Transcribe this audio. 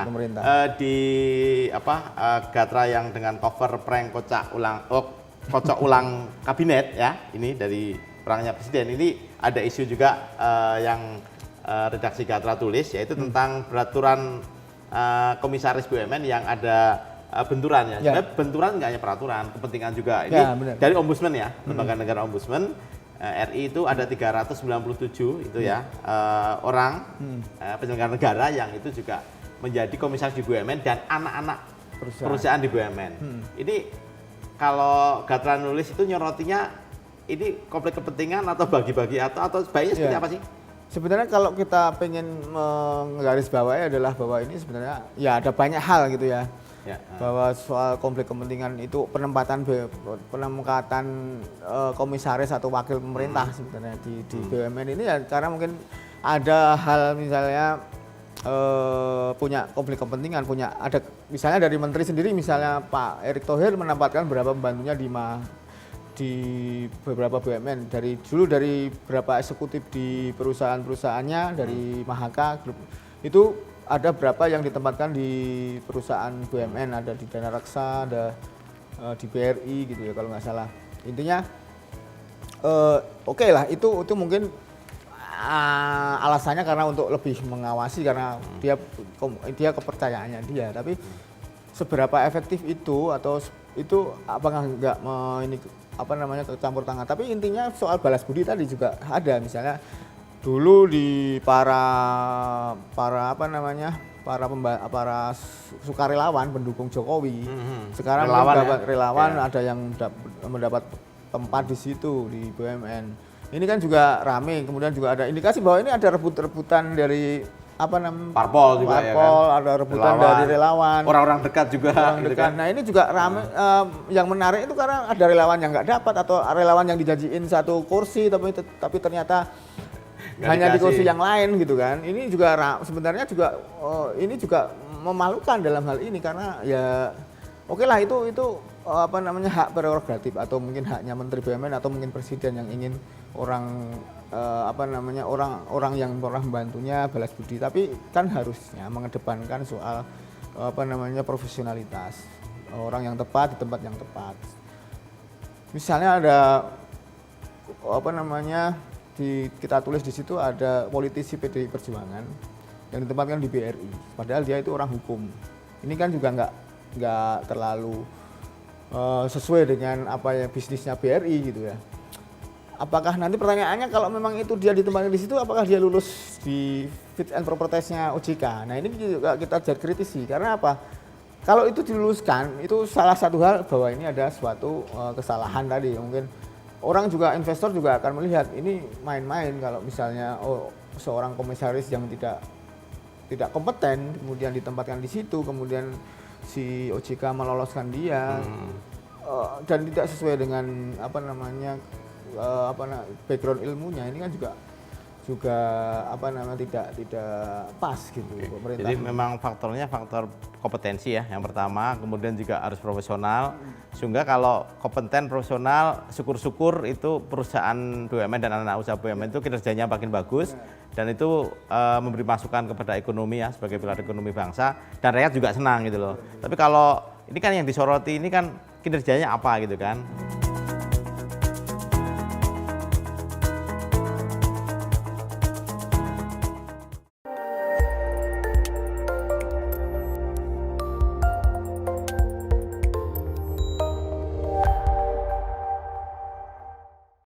pemerintah. Di Gatra yang dengan cover prank kocok ulang kabinet ya, ini dari orangnya presiden, ini ada isu juga yang redaksi Gatra tulis, yaitu tentang peraturan komisaris BUMN yang ada benturannya. Ya. Sebenarnya benturan nggak hanya peraturan, kepentingan juga. Ini Ya, benar. dari Ombudsman ya, Lembaga Negara Ombudsman RI itu ada 397 itu ya orang penyelenggara negara yang itu juga menjadi komisaris di BUMN dan anak-anak perusahaan di BUMN. Ini kalau Gatra nulis itu nyorotinya ini konflik kepentingan atau bagi-bagi atau sebaiknya seperti apa sih? Sebenarnya kalau kita pengen menggarisbawahi adalah bahwa ini sebenarnya ya ada banyak hal gitu ya. Bahwa soal konflik kepentingan itu penempatan komisaris atau wakil pemerintah sebenarnya di BUMN ini ya, karena mungkin ada hal misalnya punya konflik kepentingan, ada misalnya dari menteri sendiri, misalnya Pak Erick Thohir menempatkan beberapa pembantunya di beberapa BUMN, dari beberapa eksekutif di perusahaannya dari Mahaka Group itu ada berapa yang ditempatkan di perusahaan BUMN, ada di Dana Raksa, ada di BRI gitu ya kalau nggak salah. Intinya oke lah, itu mungkin alasannya karena untuk lebih mengawasi, karena dia kepercayaannya dia. Tapi seberapa efektif itu, atau itu apakah nggak kecampur tangan. Tapi intinya soal balas budi tadi juga ada, misalnya dulu di para sukarelawan pendukung Jokowi, sekarang relawan ada yang mendapat tempat di situ di BUMN. Ini kan juga rame, kemudian juga ada indikasi bahwa ini ada rebut-rebutan dari parpol juga, ya kan? Ada rebutan dari relawan, orang-orang dekat juga. Kan? Nah ini juga rame. Yang menarik itu karena ada relawan yang nggak dapat, atau relawan yang dijanjiin satu kursi tapi ternyata hanya di kursi yang lain gitu kan. Ini juga sebenarnya juga ini juga memalukan dalam hal ini, karena ya oke lah itu hak prerogatif atau mungkin haknya Menteri BUMN atau mungkin Presiden yang ingin orang yang pernah membantunya balas budi, tapi kan harusnya mengedepankan soal profesionalitas, orang yang tepat di tempat yang tepat. Misalnya ada kita tulis di situ ada politisi PDI Perjuangan yang ditempatkan di BRI, padahal dia itu orang hukum. Ini kan juga nggak terlalu sesuai dengan bisnisnya BRI gitu ya. Apakah nanti pertanyaannya kalau memang itu dia ditempatkan di situ, apakah dia lulus di fit and proper testnya OJK? Nah ini juga kita kritisi, karena apa? Kalau itu diluluskan, itu salah satu hal bahwa ini ada suatu kesalahan tadi. Mungkin orang juga, investor juga akan melihat ini main-main kalau misalnya seorang komisaris yang tidak kompeten kemudian ditempatkan di situ, kemudian si OJK meloloskan dia dan tidak sesuai dengan background ilmunya. Ini kan juga tidak pas gitu. Pemerintah. Jadi memang faktornya faktor kompetensi ya yang pertama, kemudian juga harus profesional. Sehingga kalau kompeten profesional, syukur-syukur itu perusahaan BUMN dan anak-anak usaha BUMN itu kinerjanya makin bagus, dan itu memberi masukan kepada ekonomi ya, sebagai pilar ekonomi bangsa, dan rakyat juga senang gitu loh. Tapi kalau ini kan yang disoroti ini kan kinerjanya apa gitu kan.